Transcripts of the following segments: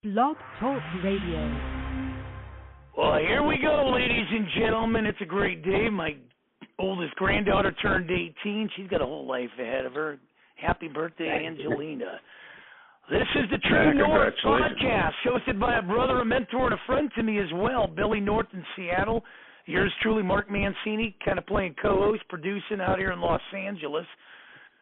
Blog Talk Radio. Well, here we go, ladies and gentlemen. It's a great day. My oldest granddaughter turned 18. She's got a whole life ahead of her. Happy birthday, Angelina. This is the True North podcast, hosted by a brother, a mentor, and a friend to me as well, Billy North in Seattle. Yours truly, Mark Mancini, kind of playing co-host, producing out here in Los Angeles,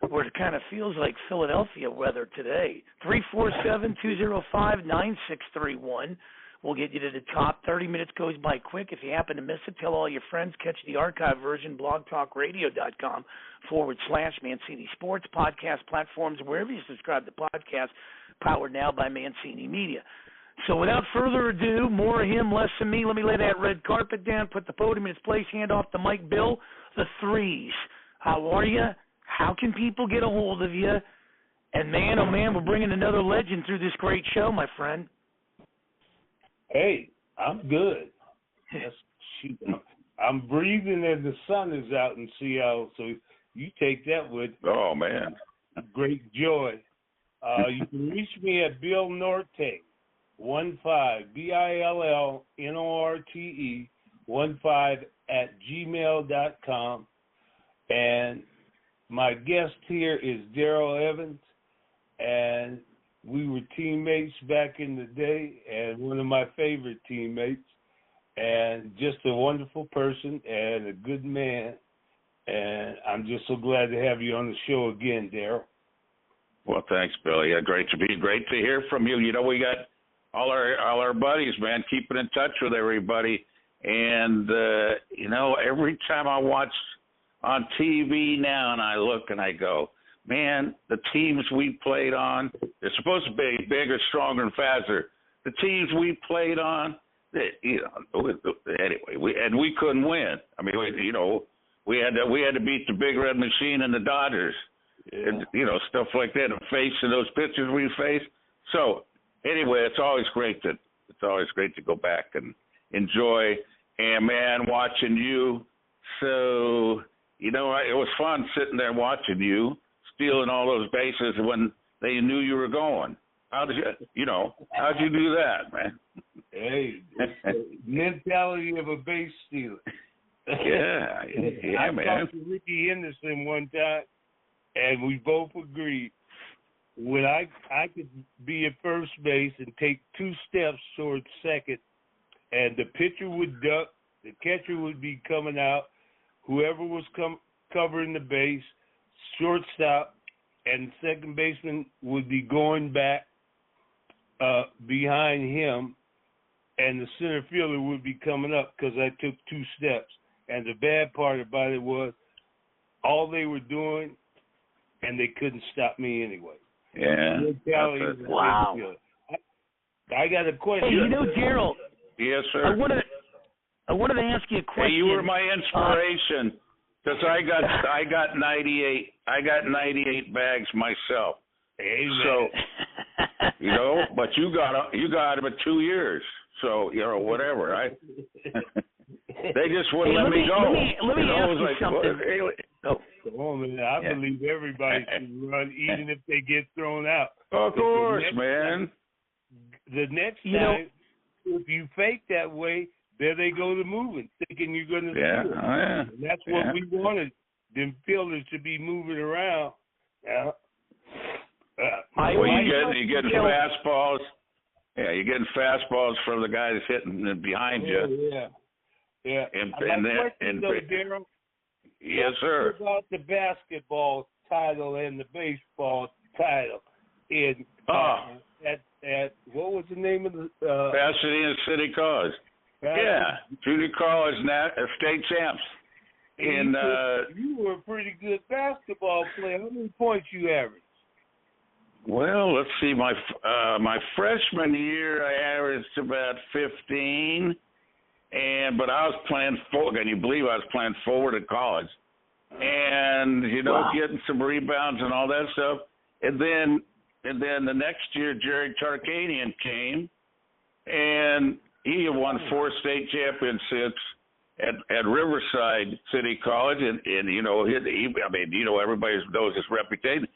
where it kind of feels like Philadelphia weather today. 347-205-9631. We'll get you to the top. 30 minutes goes by quick. If you happen to miss it, tell all your friends. Catch the archive version, blogtalkradio.com/Mancini Sports, podcast platforms, wherever you subscribe to podcasts, powered now by Mancini Media. So without further ado, more of him, less of me. Let me lay that red carpet down, put the podium in its place, hand off the mic. Bill, the threes. How are you? How can people get a hold of you? And man, oh man, we're bringing another legend through this great show, my friend. Hey, I'm good. Shoot, I'm breathing and the sun is out in Seattle, so you take that with great joy. You can reach me at Bill Norte, 15, BILLNORTE, 15 @gmail.com. And my guest here is Darrell Evans, and we were teammates back in the day, and one of my favorite teammates, and just a wonderful person and a good man. And I'm just so glad to have you on the show again, Darrell. Well, thanks, Billy. Yeah, great to hear from you. You know, we got all our buddies, man, keeping in touch with everybody. And you know, every time I watch on TV now, and I look and I go, man, the teams we played on, they're supposed to be bigger, stronger, and faster. The teams we played on, anyway, we couldn't win. I mean, we had to beat the Big Red Machine and the Dodgers, and stuff like that, and facing those pitchers we faced. So anyway, it's always great to go back and enjoy. And man, watching you, so it was fun sitting there watching you stealing all those bases when they knew you were going. How'd you do that, man? Hey, the mentality of a base stealer. Yeah, I man. talked to Ricky Henderson one time, and we both agreed when I could be at first base and take 2 steps towards second, and the pitcher would duck, the catcher would be coming out, whoever was covering the base, shortstop, and second baseman would be going back behind him, and the center fielder would be coming up because I took 2 steps. And the bad part about it was all they were doing, and they couldn't stop me anyway. Yeah. Wow. I got a question. Hey, Darrell. Yes, sir. I wanted to ask you a question. Hey, you were my inspiration. Because I got 98. I got 98 bags myself. Amen. So, but you got them in 2 years. So, whatever. They just wouldn't let me go. Let me ask you something. Come on, man. I believe everybody should run, even if they get thrown out. Of course, man. The next time, if you fake that way, there they go to moving, thinking you're going to steal. And that's what we wanted, them fielders to be moving around. You getting fastballs. Yeah, you're getting fastballs from the guys hitting behind you. Yeah. And Darrell, yes, sir. What about the basketball title and the baseball title? At what was the name of the Pasadena City College. Yeah, junior college state champs. And you were a pretty good basketball player. How many points you averaged? Well, let's see. My freshman year, I averaged about 15, but I was playing forward. Can you believe I was playing forward at college? And getting some rebounds and all that stuff. And then the next year, Jerry Tarkanian came, and he won 4 state championships at Riverside City College, and everybody knows his reputation.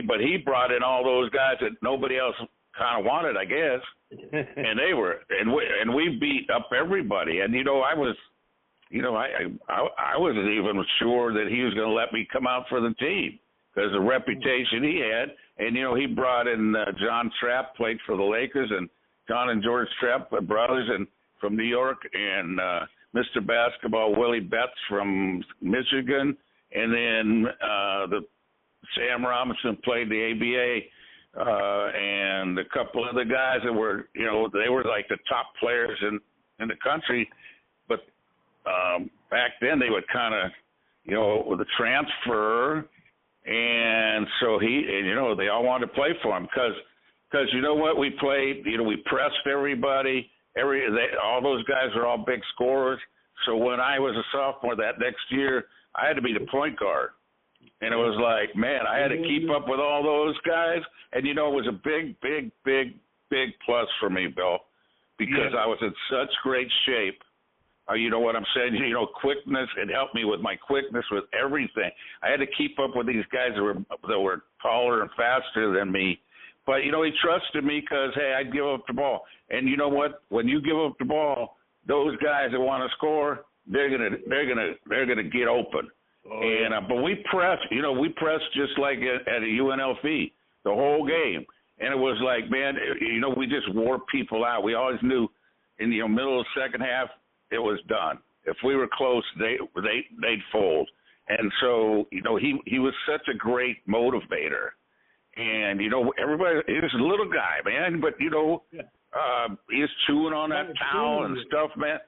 But he brought in all those guys that nobody else kind of wanted, I guess. And they were, and we beat up everybody. And I was, I wasn't even sure that he was going to let me come out for the team because the reputation he had. And he brought in John Trapp, played for the Lakers, and John and George Trapp, brothers, and from New York, and Mr. Basketball Willie Betts from Michigan, and then the Sam Robinson played the ABA, and a couple other guys that were, they were like the top players in the country. But back then they would kind of, with a transfer, and so they all wanted to play for him because you know what, we played, we pressed everybody. All those guys are all big scorers. So when I was a sophomore that next year, I had to be the point guard. And it was like, man, I had to keep up with all those guys. And, it was a big, big, big, big plus for me, Bill, because I was in such great shape. You know what I'm saying? Quickness. It helped me with my quickness, with everything. I had to keep up with these guys that were taller and faster than me. But, he trusted me because, hey, I'd give up the ball. And you know what? When you give up the ball, those guys that want to score, they're gonna get open. Oh, and but we pressed, we pressed just like at a UNLV the whole game. And it was like, man, we just wore people out. We always knew in the middle of the second half it was done. If we were close, they'd fold. And so, he was such a great motivator. And, everybody, he was a little guy, man, but, he was chewing on that towel and stuff, man.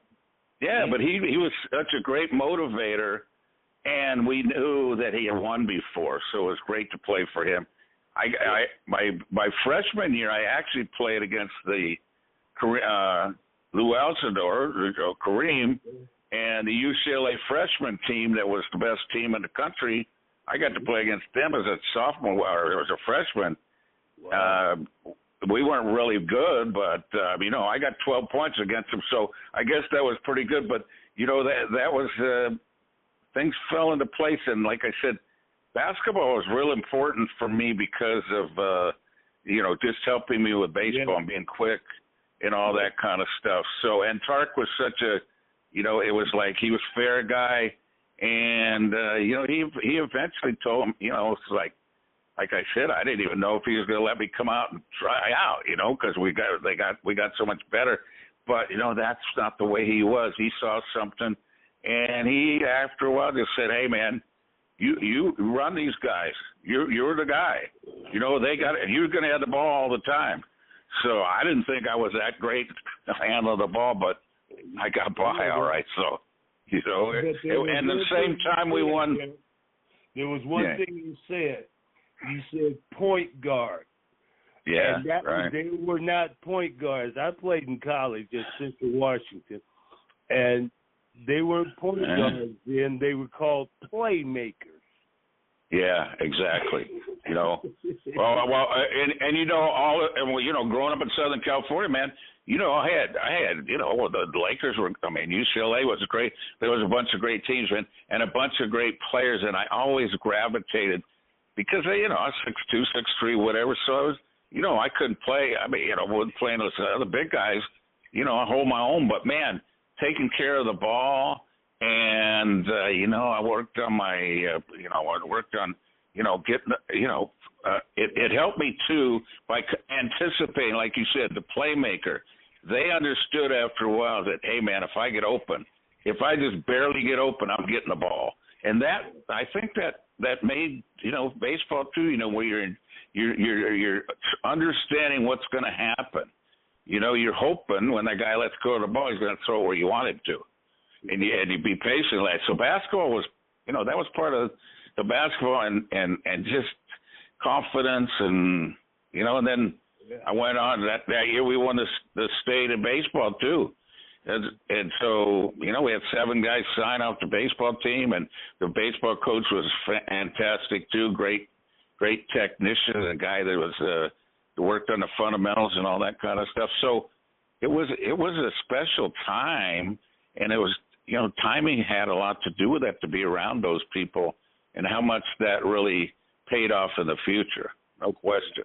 Yeah, but he was such a great motivator, and we knew that he had won before, so it was great to play for him. My freshman year, I actually played against the Lou Alcindor, Kareem, and the UCLA freshman team that was the best team in the country. I got to play against them as a sophomore or as a freshman. Wow. We weren't really good, but, I got 12 points against them, so I guess that was pretty good. But, that was things fell into place. And like I said, basketball was real important for me because of, just helping me with baseball and being quick and all that kind of stuff. So, and Tark was such a, it was like he was a fair guy. And, he eventually told him, it's like I said, I didn't even know if he was going to let me come out and try out, because we got so much better. But, that's not the way he was. He saw something, and he, after a while, just said, hey, man, you run these guys. You're the guy. They got it. You're going to have the ball all the time. So I didn't think I was that great to handle the ball, but I got by all right, so. And at the same time we won. There was one thing you said. You said point guard. Yeah, and that right. They were not point guards. I played in college at Central Washington, and they weren't point guards then. They were called playmakers. Yeah, exactly. Well, and growing up in Southern California, man, I had, the Lakers were, UCLA was great. There was a bunch of great teams, man, and a bunch of great players, and I always gravitated because I was 6'2", 6'3", whatever. So I was, I couldn't play. I wasn't playing those other big guys. I hold my own, but man, taking care of the ball. And, I worked on my, getting, it helped me too by anticipating, like you said, the playmaker. They understood after a while that, hey, man, if I get open, if I just barely get open, I'm getting the ball. And that, I think that made, baseball too, where you're understanding what's going to happen. You're hoping when that guy lets go of the ball, he's going to throw it where you want him to. And you be patient. So basketball was, that was part of the basketball and just confidence and, and then I went on that year we won the state in baseball too. And so, we had 7 guys sign off the baseball team, and the baseball coach was fantastic too. Great technician, a guy that was worked on the fundamentals and all that kind of stuff. So it was a special time, and it was, timing had a lot to do with that, to be around those people and how much that really paid off in the future. No question.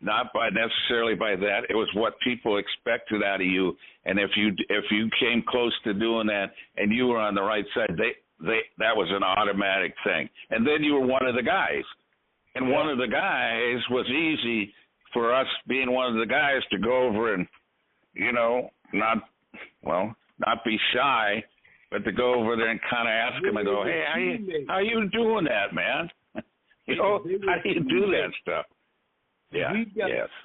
not by necessarily by that. It was what people expected out of you, and if you came close to doing that and you were on the right side, that was an automatic thing. And then you were one of the guys, and one of the guys was easy for us being one of the guys to go over and not be shy, but to go over there and kind of ask him and go, hey, how you doing that, man? How do you do that stuff? Yeah.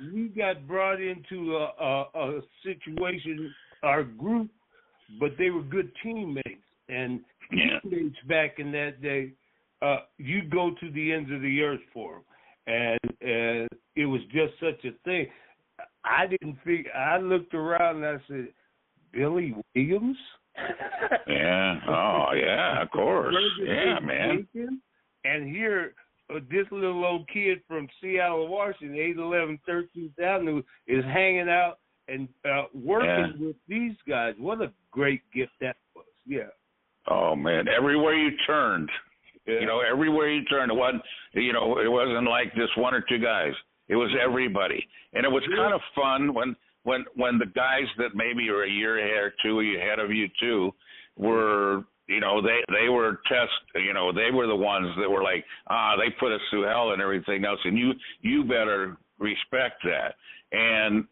We got brought into a situation, our group, but they were good teammates. And teammates back in that day, you'd go to the ends of the earth for them. And it was just such a thing. I didn't figure. I looked around and I said, Billy Williams? Yeah. Oh, yeah, of course. Yeah, man. And here, this little old kid from Seattle, Washington, 811 13th Avenue, is hanging out and working with these guys. What a great gift that was. Yeah. Oh, man. Everywhere you turned. Yeah. Everywhere you turned, it wasn't like just one or two guys. It was everybody. And it was kind of fun when the guys that maybe are a year ahead or two ahead of you too were, they were they were the ones that were like, they put us through hell and everything else, and you better respect that. And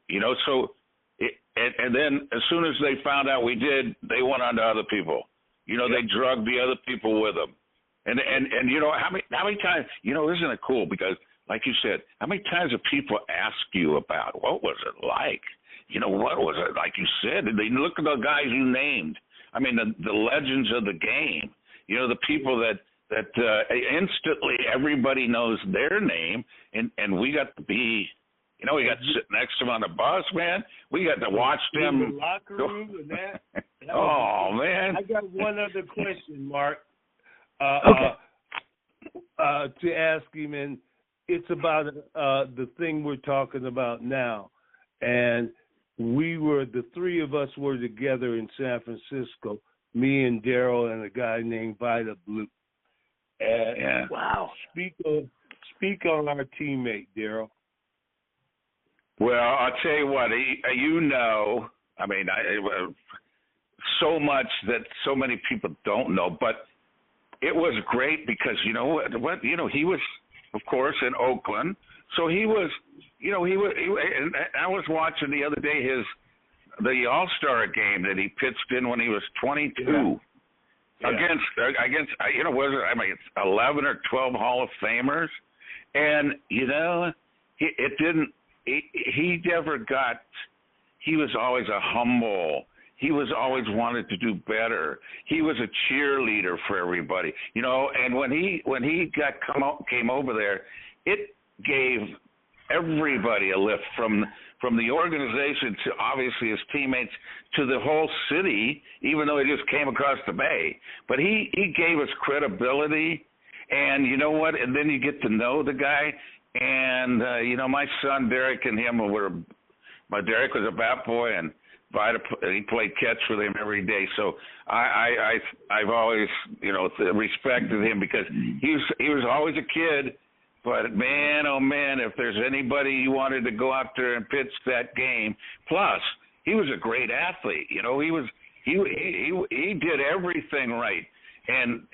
and then as soon as they found out we did, they went on to other people. They drugged the other people with them. And how many times, isn't it cool? Because like you said, how many times have people asked you about what was it like? What was it like? You said, they look at the guys you named. I mean, the legends of the game. The people that instantly everybody knows their name, and we got to be. We got to sit next to them on the bus, man. We got to watch them. In the locker room and that. Oh, man. I got one other question, Mark. To ask him, and it's about the thing we're talking about now. And the three of us were together in San Francisco, me and Darrell and a guy named Vida Blue. Wow. Speak on our teammate, Darrell. Well, I'll tell you what, I mean, so much that so many people don't know, but it was great because he was, of course, in Oakland, so he was, and I was watching the other day the All-Star game that he pitched in when he was 22 against 11 or 12 Hall of Famers, and he never got. He was always a humble. He was always wanted to do better. He was a cheerleader for everybody, And when he came over there, it gave everybody a lift from the organization to obviously his teammates to the whole city. Even though he just came across the bay, but he gave us credibility, and you know what? And then you get to know the guy, and my son Derek and him Derek was a bat boy, and he played catch with him every day. So I've always respected him because he was always a kid, but man, oh man, if there's anybody you wanted to go out there and pitch that game, plus he was a great athlete. He did everything right, and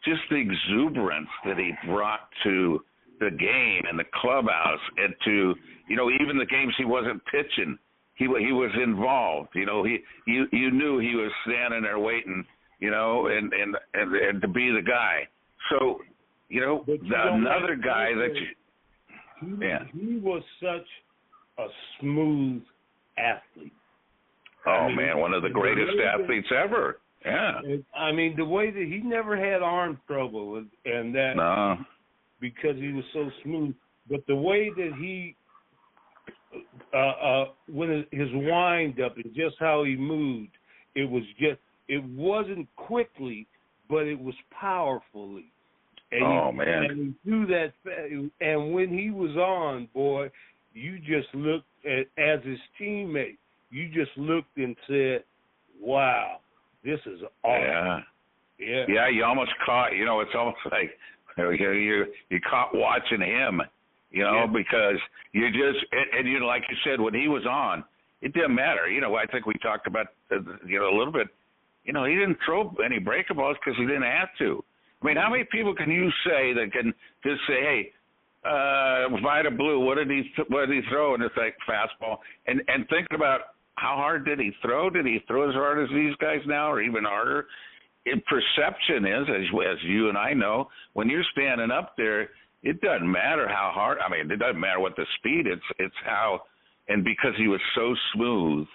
just the exuberance that he brought to the game and the clubhouse, and to even the games he wasn't pitching. He was involved. You knew he was standing there waiting, and to be the guy. So, another guy he was such a smooth athlete. Man, one of the greatest athletes ever. Yeah. I mean, the way that he never had arm trouble, and that because he was so smooth. But the way that he when his wind up and just how he moved, it wasn't quickly, but it was powerfully. And man! And he threw that, and when he was on, boy, you just looked at, as his teammate, you just looked and said, "Wow, this is awesome." Yeah. You almost caught. It's almost like you caught watching him. you know, because you just and you know, like you said, when he was on, it didn't matter. You know, I think we talked about you know a little bit. You know, he didn't throw any breaking balls because he didn't have to. I mean, how many people can you say that can just say, hey, Vita Blue, what did he throw? And it's like fastball. And thinking about how hard did he throw? Did he throw as hard as these guys now, or even harder? Perception is, as you and I know, when you're standing up there, it doesn't matter how hard. I mean, it doesn't matter what the speed. It's how, and because he was so smooth,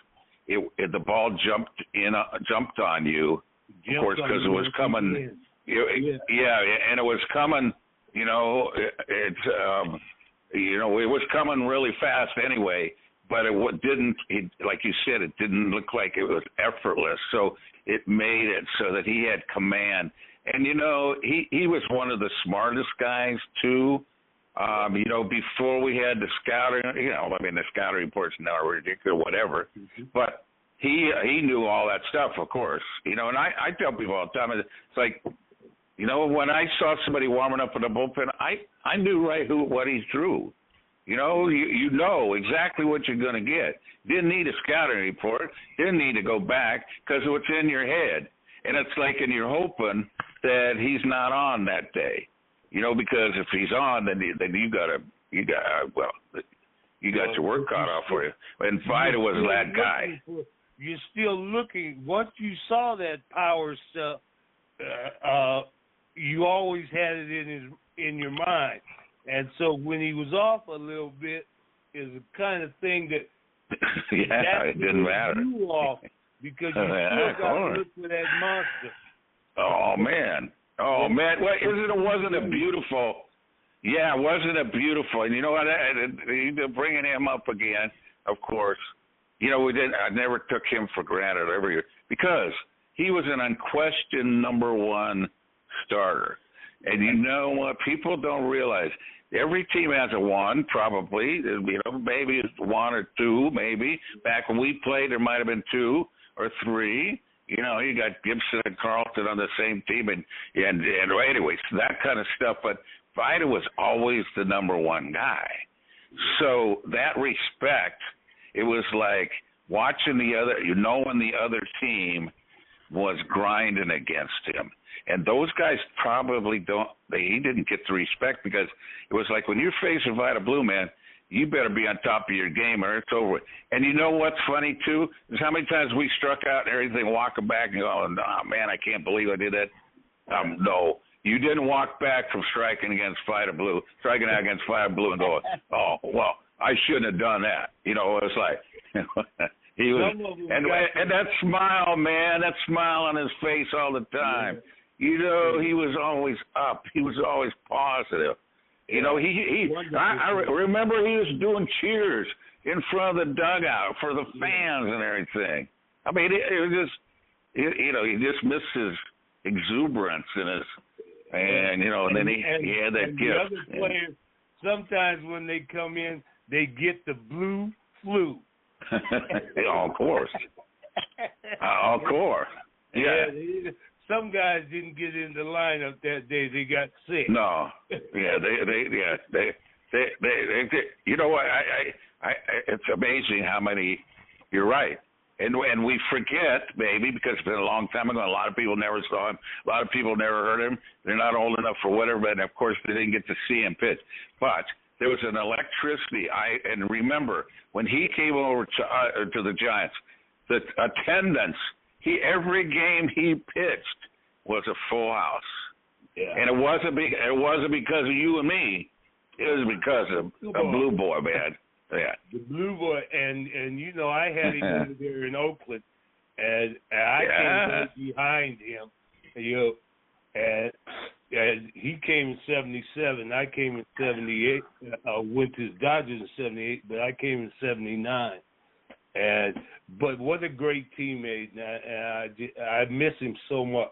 the ball jumped on you, of course, because it was coming. Yeah, and it was coming. You know, it was coming really fast anyway. But it didn't. Like you said, it didn't look like it was effortless. So it made it so that he had command. And you know, he was one of the smartest guys too. You know, before we had the scouting, you know, I mean, the scouting reports now are ridiculous, whatever. But he knew all that stuff, of course. You know, and I tell people all the time, it's like, you know, when I saw somebody warming up in the bullpen, I knew what he threw. You know, you know exactly what you're going to get. Didn't need a scouting report. Didn't need to go back because it's in your head. And it's like, and you're hoping that he's not on that day. You know, because if he's on, then you got your work cut off for you. And Vita was that guy. You're still looking. Once you saw that power stuff, you always had it in your mind. And so when he was off a little bit, is the kind of thing that it didn't matter. You off because you still got to look for that monster. Oh man. Well, wasn't it beautiful? Yeah, wasn't it beautiful? And you know what? Bringing him up again, of course. You know, I never took him for granted every year because he was an unquestioned number one starter. And you know what? People don't realize every team has a one, probably. You know, maybe it's one or two, maybe. Back when we played, there might have been two or three. You know, you got Gibson and Carlton on the same team, and anyways, that kind of stuff. But Vita was always the number one guy. So that respect, it was like watching knowing the other team was grinding against him. And those guys probably he didn't get the respect because it was like when you're facing Vita Blue, man, you better be on top of your game or it's over. And you know what's funny, too, is how many times we struck out and everything, walking back and going, oh, man, I can't believe I did that. No, you didn't walk back from striking out against Vita Blue and going, oh, well, I shouldn't have done that. You know, it's like he was, and that smile, man, that smile on his face all the time. You know, he was always up. He was always positive. You know, I remember he was doing cheers in front of the dugout for the fans and everything. I mean, it was just, you know, he just missed his exuberance and you know, and then he had that gift. The other players, sometimes when they come in, they get the blue flu. Of course. Of course. Yeah. Some guys didn't get in the lineup that day. They got sick. No. Yeah, they you know what? I it's amazing how many. You're right. And we forget, maybe, because it's been a long time ago. A lot of people never saw him. A lot of people never heard him. They're not old enough for whatever, and of course they didn't get to see him pitch. But there was an electricity. And remember when he came over to the Giants, the attendance. Every game he pitched was a full house, and it wasn't because of you and me. It was because of a Blue Boy, man. Yeah, the Blue Boy, and you know I had him over there in Oakland, and I came right behind him, you know, and he came in '77. I came in '78. Went to the Dodgers in '78, but I came in '79. But what a great teammate, and I miss him so much.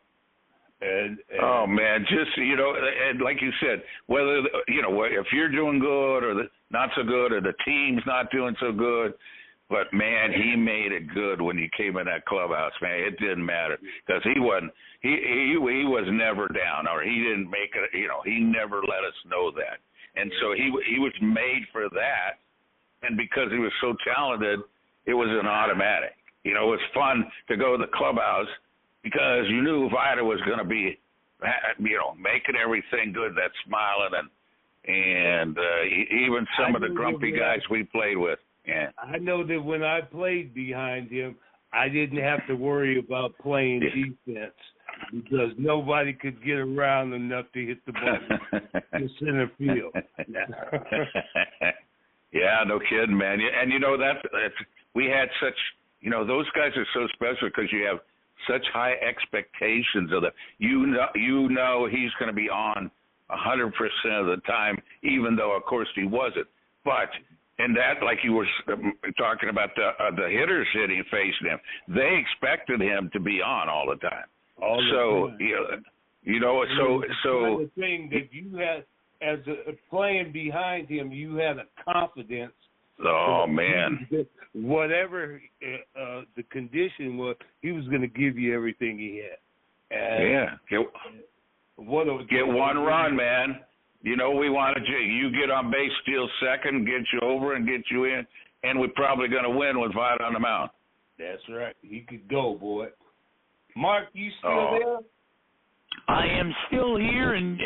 And oh man, just you know, and like you said, whether you know if you're doing good or not so good, or the team's not doing so good, but man, he made it good when he came in that clubhouse. Man, it didn't matter because he was never down, or he didn't make it. You know, he never let us know that. and so he was made for that. And because he was so talented, it was an automatic. You know, it was fun to go to the clubhouse because you knew Vida was going to be, you know, making everything good, that smiling, and even some of the grumpy guys we played with. Yeah. I know that when I played behind him, I didn't have to worry about playing defense because nobody could get around enough to hit the ball in center field. Yeah, no kidding, man. And you know that's we had such, you know, those guys are so special because you have such high expectations of them. You know he's going to be on 100% of the time, even though of course he wasn't. But and that, like you were talking about the hitters facing him, they expected him to be on all the time. You know, so the thing that you had as playing behind him, you had a confidence. Oh man! Whatever the condition was, he was going to give you everything he had. And get one run, man. You know, we wanted you get on base, steal second, get you over, and get you in, and we're probably going to win with Vida on the mound. That's right. He could go, boy. Mark, you still there? I am still here, and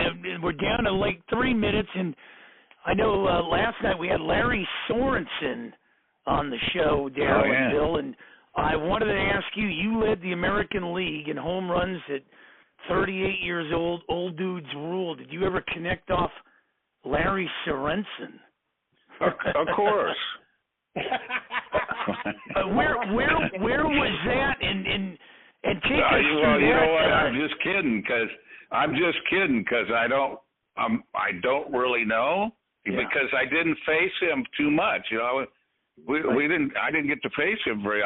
we're down to like 3 minutes. And I know last night we had Larry Sorensen on the show, Darrell and Bill, and I wanted to ask you. You led the American League in home runs at 38 years old. Old dudes rule. Did you ever connect off Larry Sorensen? Of course. Where was that? And take us through well, you that. know what? I'm just kidding because I don't really know because I didn't face him too much. You know, I didn't get to face him very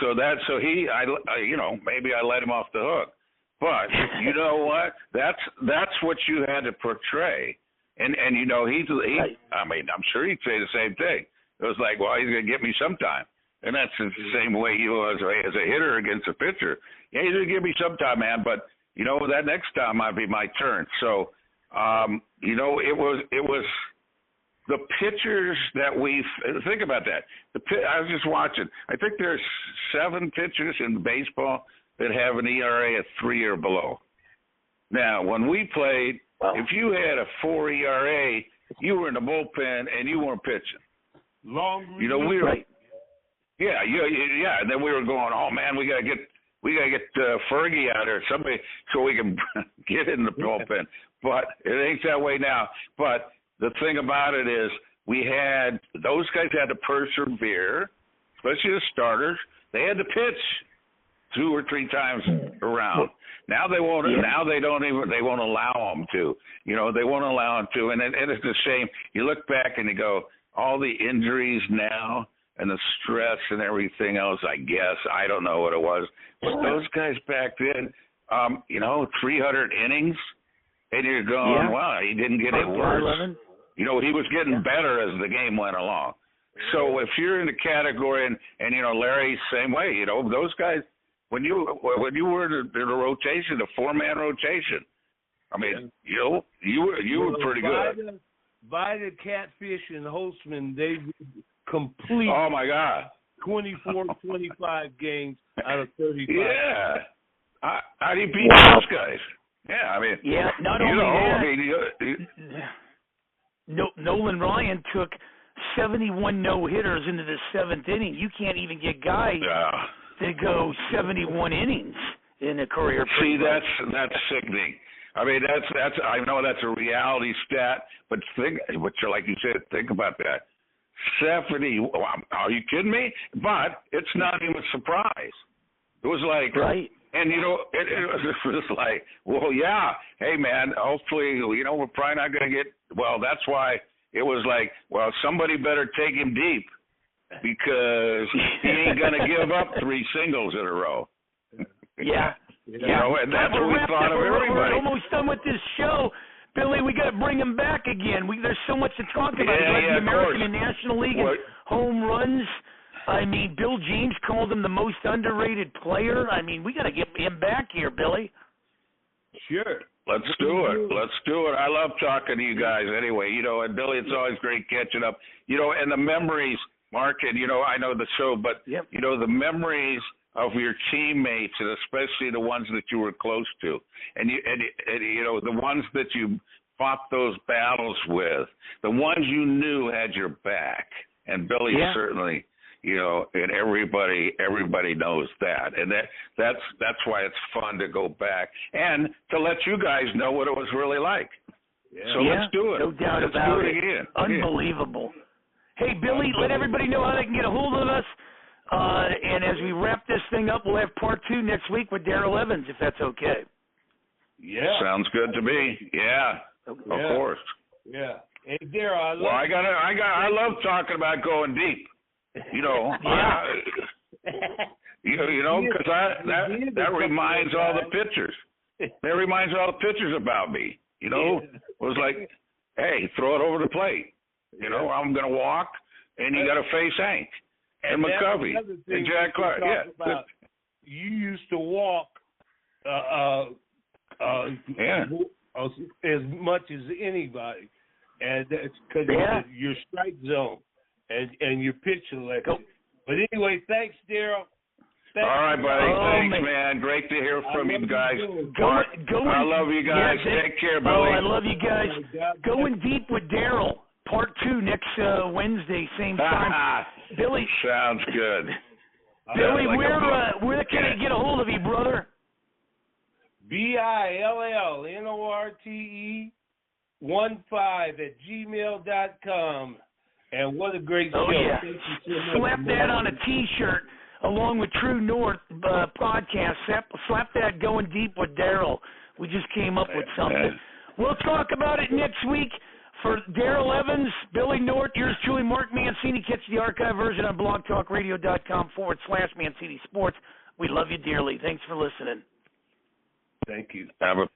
so you know, maybe I let him off the hook. But you know what? That's what you had to portray. And you know, I mean, I'm sure he'd say the same thing. It was like, well, he's going to get me sometime. And that's the same way he was as a hitter against a pitcher. Yeah, he's going to give me sometime, man. But, you know, that next time might be my turn. So, you know, it was the pitchers that think about that. I was just watching. I think there's 7 pitchers in baseball that have an ERA of 3 or below. Now, when we played, if you had a 4 ERA, you were in the bullpen and you weren't pitching. Long, you know, we were. Yeah. And then we were going, oh man, we gotta get Fergie out there, somebody, so we can get in the bullpen. But it ain't that way now. But the thing about it is, those guys had to persevere, especially the starters. They had to pitch 2 or 3 times around. Now they won't. Now they won't allow them to. You know, they won't allow them to. And it's a shame. You look back and you go, all the injuries now and the stress and everything else, I guess. I don't know what it was. But those guys back then, you know, 300 innings, and you're going, wow, he didn't get it worse. You know, he was getting better as the game went along. So if you're in the category, and you know, Larry, same way, you know, those guys, when you were in the rotation, the 4-man rotation, I mean, you were pretty good. Vida, Catfish, and Holtzman, they complete. Oh my God! 24, 25 games out of 35. Yeah. How do you beat those guys? Yeah, I mean. Yeah, not only that. Nolan Ryan took 71 no-hitters into the 7th inning. You can't even get guys to go 71 innings in a career. See, that's sickening. I mean, that's. I know that's a reality stat, but like you said, think about that. 70. Are you kidding me? But it's not even a surprise. It was like, right. And you know, it was like, well, yeah. Hey, man. Hopefully, you know, we're probably not going to get. Well, that's why it was like, well, somebody better take him deep because he ain't going to give up 3 singles in a row. Yeah. You know, and that's what we thought of everybody. We're almost done with this show. Billy, we got to bring him back again. There's so much to talk about. The American and National League and home runs. I mean, Bill James called him the most underrated player. I mean, we got to get him back here, Billy. Sure. Let's do it. Let's do it. I love talking to you guys anyway. And Billy, it's always great catching up. And the memories, Mark, and, I know the show, but, the memories of your teammates, and especially the ones that you were close to, and the ones that you fought those battles with, the ones you knew had your back. And Billy certainly, and everybody knows that. And that's why it's fun to go back and to let you guys know what it was really like. So let's do it. No doubt let's about do it it. again. Unbelievable. Hey, Billy, let everybody know how they can get a hold of us. And as we wrap this thing up, we'll have part 2 next week with Darrell Evans, if that's okay. Yeah. Sounds good to me. Yeah. Okay. Of course. Yeah. Hey, Darrell, I love talking about going deep. Because that reminds all the pitchers. That reminds all the pitchers about me. It was like, hey, throw it over the plate. I'm going to walk, and you got to face Hank and McCovey and Jack Clark. Yeah. You used to walk as much as anybody, and that's because your strike zone and your pitch selection. But anyway, thanks, Darrell. All right, buddy. Thanks, man. Great to hear from you guys. I love you guys. Take care, Billy. Oh, I love you guys. Going deep with Darrell. Part 2 next Wednesday, same time. Billy. Sounds good. Billy, where can I get a hold of you, brother? BILLNORTE 15@gmail.com. And what a great show. Oh, yeah. Thank you so much. Slap that on a T-shirt along with True North podcast. Slap that Going Deep with Darrell. We just came up with something. We'll talk about it next week. For Darrell Evans, Billy North, yours truly, Mark Mancini. Catch the archive version on blogtalkradio.com/Mancini Sports. We love you dearly. Thanks for listening. Thank you. Have a